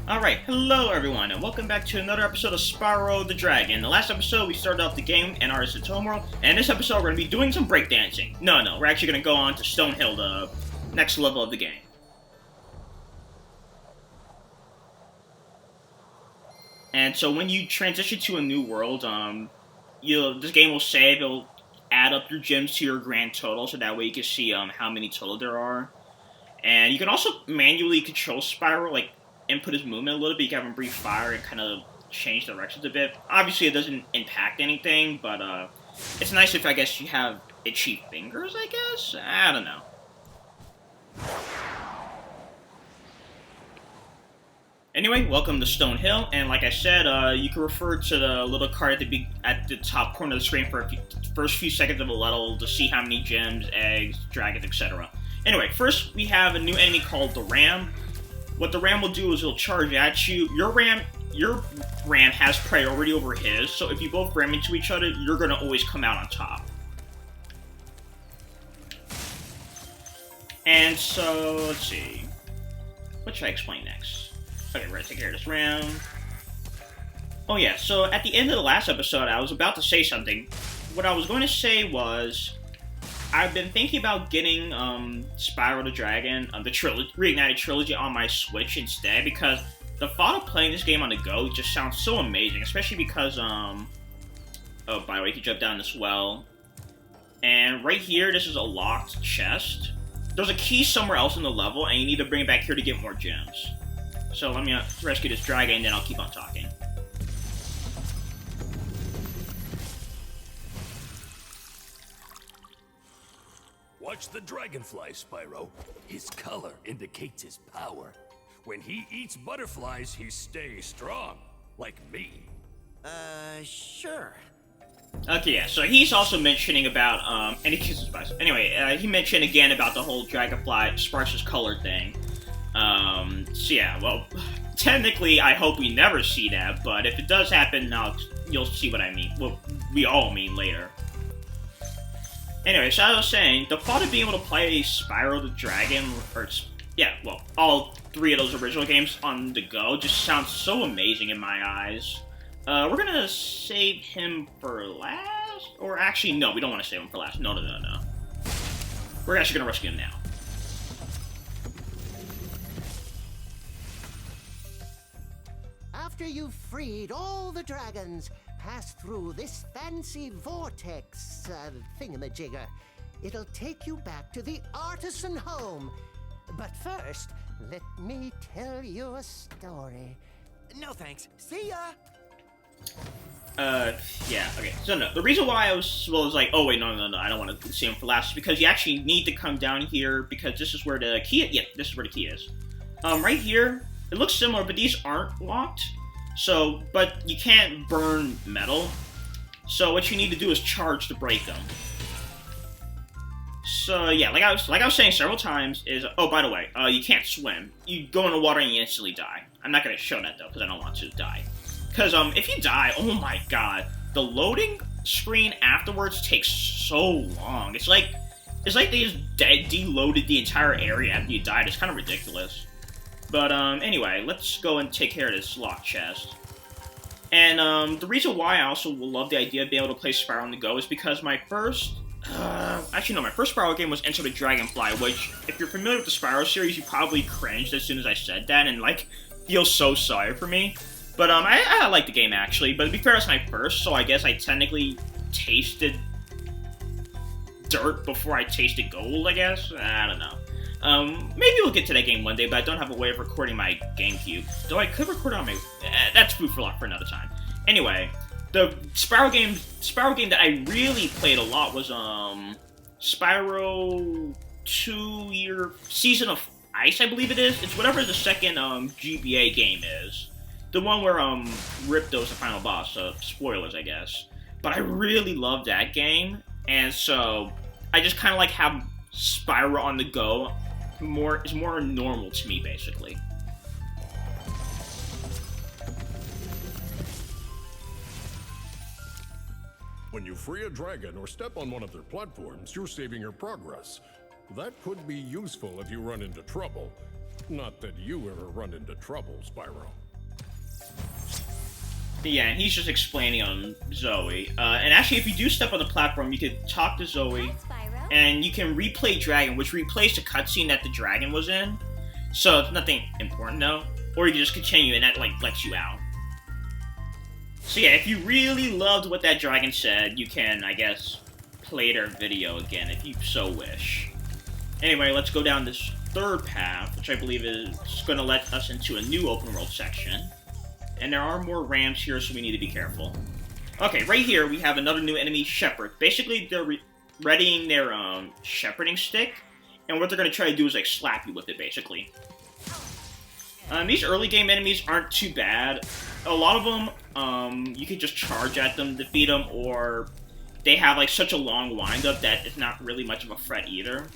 Alright, hello everyone, and welcome back to another episode of Spyro the Dragon. The last episode, we started off the game in our World, and this episode, we're going to be doing some breakdancing. No, we're actually going to go on to Stonehill, the next level of the game. And so when you transition to a new world, this game will save, it'll add up your gems to your grand total, so that way you can see how many total there are. And you can also manually control Spyro, like, input his movement a little bit. You can have him breathe fire and kind of change directions a bit. Obviously, it doesn't impact anything, but it's nice if, I guess, you have itchy fingers, I guess? I don't know. Anyway, welcome to Stonehill, and like I said, you can refer to the little card at the top corner of the screen for the first few seconds of a level to see how many gems, eggs, dragons, etc. Anyway, first we have a new enemy called the Ram. What the Ram will do is it'll charge at you. Your Ram has priority over his, so if you both ram into each other, you're going to always come out on top. And so, let's see. What should I explain next? Okay, we're going to take care of this Ram. Oh yeah, so at the end of the last episode, I was about to say something. What I was going to say was, I've been thinking about getting Spyro the Dragon, the Reignited Trilogy on my Switch instead, because the thought of playing this game on the go just sounds so amazing, especially because, oh, by the way, you can jump down this well. And right here, this is a locked chest. There's a key somewhere else in the level, and you need to bring it back here to get more gems. So let me rescue this dragon, and then I'll keep on talking. Watch the dragonfly, Spyro. His color indicates his power. When he eats butterflies, he stays strong. Like me. Sure. Okay, yeah, so he's also mentioning about, and he kisses Spice. Anyway, he mentioned again about the whole dragonfly sparks color thing. So yeah, well, technically, I hope we never see that, but if it does happen, you'll see what I mean. Well, we all mean later. Anyway, so I was saying, the thought of being able to play Spyro the Dragon, all three of those original games on the go just sounds so amazing in my eyes. We're gonna save him for last? Or actually, no, we don't want to save him for last. No. We're actually gonna rescue him now. After you've freed all the dragons, pass through this fancy vortex thingamajigger. It'll take you back to the artisan home. But first, let me tell you a story. No thanks. See ya! Yeah, okay. So no, the reason why I was like, oh wait, no, I don't want to see him for last, is because you actually need to come down here, because this is where the key is. Yeah, this is where the key is. Right here, it looks similar, but these aren't locked. So, but you can't burn metal. So what you need to do is charge to break them. So yeah, like I was saying several times is, oh, by the way, you can't swim. You go in the water and you instantly die. I'm not gonna show that though, because I don't want to die. Because if you die, oh my god, the loading screen afterwards takes so long. It's like they just deloaded the entire area after you died. It's kind of ridiculous. But, anyway, let's go and take care of this locked chest. And, the reason why I also love the idea of being able to play Spyro on the go is because my first... my first Spyro game was Enter the Dragonfly, which, if you're familiar with the Spyro series, you probably cringed as soon as I said that, and, like, feel so sorry for me. But, I like the game, actually, but to be fair, it's my first, so I guess I technically tasted dirt before I tasted gold, I guess? I don't know. Maybe we'll get to that game one day, but I don't have a way of recording my GameCube. Though I could record it on my... that's food for thought for another time. Anyway, the Spyro game that I really played a lot was, Spyro 2-year Season of Ice, I believe it is. It's whatever the second, GBA game is. The one where, Ripto's the final boss, so spoilers, I guess. But I really loved that game, and so I just kind of like have Spyro on the go is more normal to me, basically. When you free a dragon or step on one of their platforms, you're saving your progress. That could be useful if you run into trouble. Not that you ever run into trouble, Spyro. Yeah, and he's just explaining on Zoe. And actually, if you do step on the platform, you could talk to Zoe, and you can replay Dragon, which replays the cutscene that the dragon was in. So it's nothing important, though. Or you can just continue, and that, like, lets you out. So yeah, if you really loved what that dragon said, you can, I guess, play their video again, if you so wish. Anyway, let's go down this third path, which I believe is going to let us into a new open world section. And there are more ramps here, so we need to be careful. Okay, right here we have another new enemy, Shepherd. Basically, they're readying their shepherding stick, and what they're going to try to do is like slap you with it, basically. These early game enemies aren't too bad. A lot of them, you can just charge at them, defeat them, or they have like such a long windup that it's not really much of a threat either.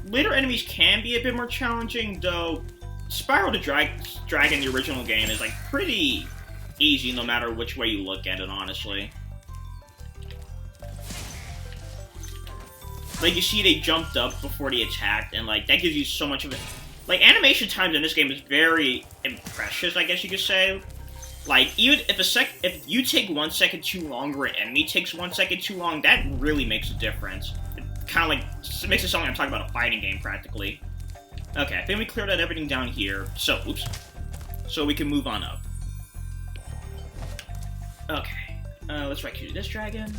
Later enemies can be a bit more challenging, though. Spyro the Dragon, the original game, is like pretty easy no matter which way you look at it, honestly. Like, you see they jumped up before they attacked, and like, that gives you so much of it. Like, animation times in this game is very precious, I guess you could say. Like, even if you take 1 second too long or an enemy takes 1 second too long, that really makes a difference. It kind of like, it makes it sound like I'm talking about a fighting game, practically. Okay, I think we cleared out everything down here, so, oops. So we can move on up. Okay, let's rescue this dragon.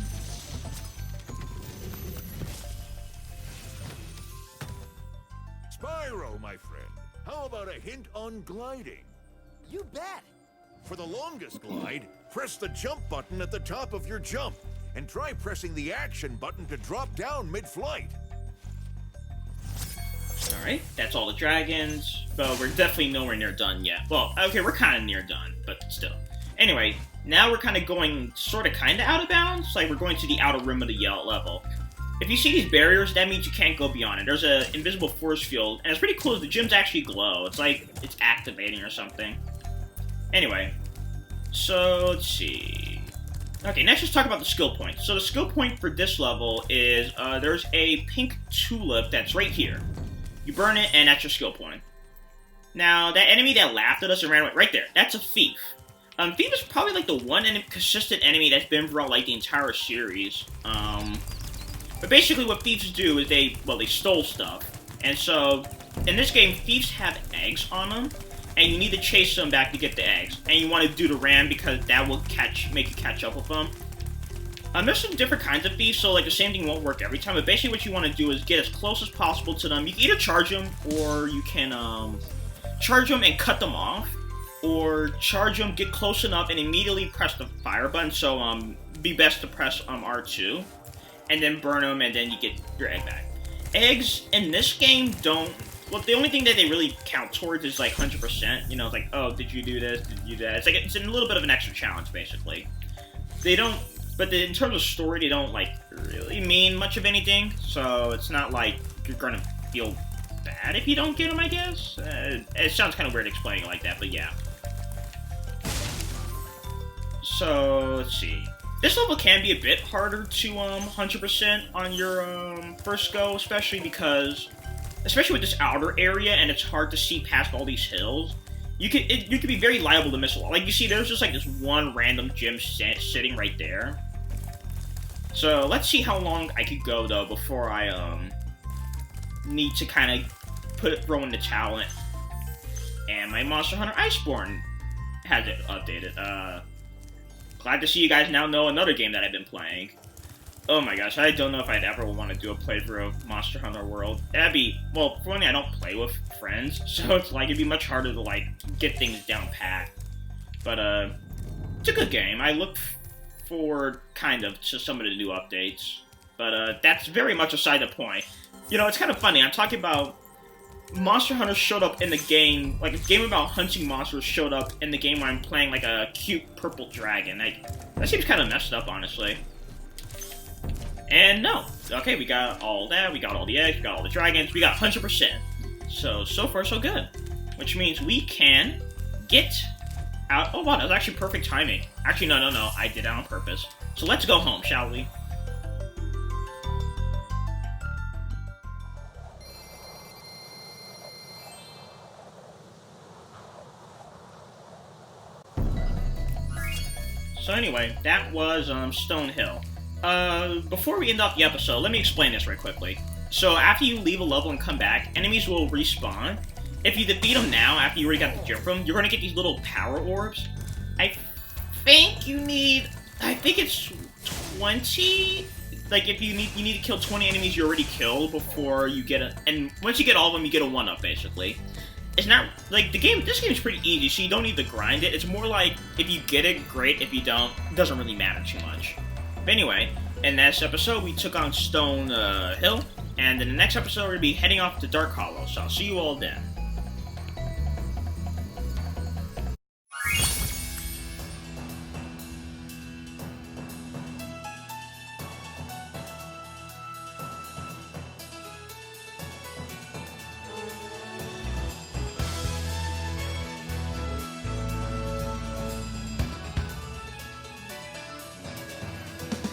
Spyro, my friend, how about a hint on gliding? You bet. For the longest glide, press the jump button at the top of your jump, and try pressing the action button to drop down mid-flight. Alright, that's all the dragons, but we're definitely nowhere near done yet. Well, okay, we're kind of near done, but still. Anyway, now we're kind of going kind of out of bounds, like we're going to the outer rim of the yellow level. If you see these barriers, that means you can't go beyond it. There's an invisible force field, and it's pretty cool. The gyms actually glow. It's like it's activating or something. Anyway, so let's see. Okay, next let's talk about the skill points. So the skill point for this level is there's a pink tulip that's right here. You burn it, and that's your skill point. Now, that enemy that laughed at us and ran away, right there, that's a thief. Thief is probably like the one consistent enemy that's been throughout like the entire series. But basically what thieves do is they stole stuff. And so, in this game, thieves have eggs on them, and you need to chase them back to get the eggs. And you want to do the ram because that will make you catch up with them. There's some different kinds of thieves, so like the same thing won't work every time, but basically what you want to do is get as close as possible to them. You can either charge them, or you can charge them and cut them off, or charge them, get close enough, and immediately press the fire button, so be best to press R2, and then burn them, and then you get your egg back. Eggs in this game don't, well, the only thing that they really count towards is like 100%, you know, it's like, oh, did you do this, did you do that? It's like, it's a little bit of an extra challenge, basically. They don't, but in terms of story, they don't, like, really mean much of anything, so it's not like you're gonna feel bad if you don't get them, I guess? It sounds kind of weird explaining it like that, but yeah. So, let's see. This level can be a bit harder to 100% on your first go, especially with this outer area, and it's hard to see past all these hills. You could be very liable to miss a lot. Like, you see, there's just like this one random gym sitting right there. So let's see how long I could go though before I need to kind of throw in the talent. And my Monster Hunter Iceborne has it updated. Glad to see you guys now know another game that I've been playing. Oh my gosh, I don't know if I'd ever want to do a playthrough of Monster Hunter World. That'd be, well, for one thing, I don't play with friends, so it's like, it'd be much harder to, like, get things down pat. But, it's a good game. I look forward, kind of, to some of the new updates. But, that's very much aside the point. You know, it's kind of funny, I'm talking about Monster Hunter showed up in the game, like a game about hunting monsters showed up in the game where I'm playing like a cute purple dragon. That seems kind of messed up, honestly. And no. Okay, we got all that, we got all the eggs, we got all the dragons, we got 100%. So far so good. Which means we can get out. Oh wow, that was actually perfect timing. Actually, no, I did it on purpose. So let's go home, shall we? So anyway, that was Stone Hill. Before we end off the episode, let me explain this right quickly. So after you leave a level and come back, enemies will respawn. If you defeat them now, after you already got the gem from them, you're gonna get these little power orbs. I think it's 20. Like if you need to kill 20 enemies you already killed before you get and once you get all of them, you get a 1-up basically. It's not like this game is pretty easy, so you don't need to grind it. It's more like if you get it, great. If you don't, it doesn't really matter too much. But anyway, in this episode we took on Stone Hill, and in the next episode we're gonna be heading off to Dark Hollow. So I'll see you all then.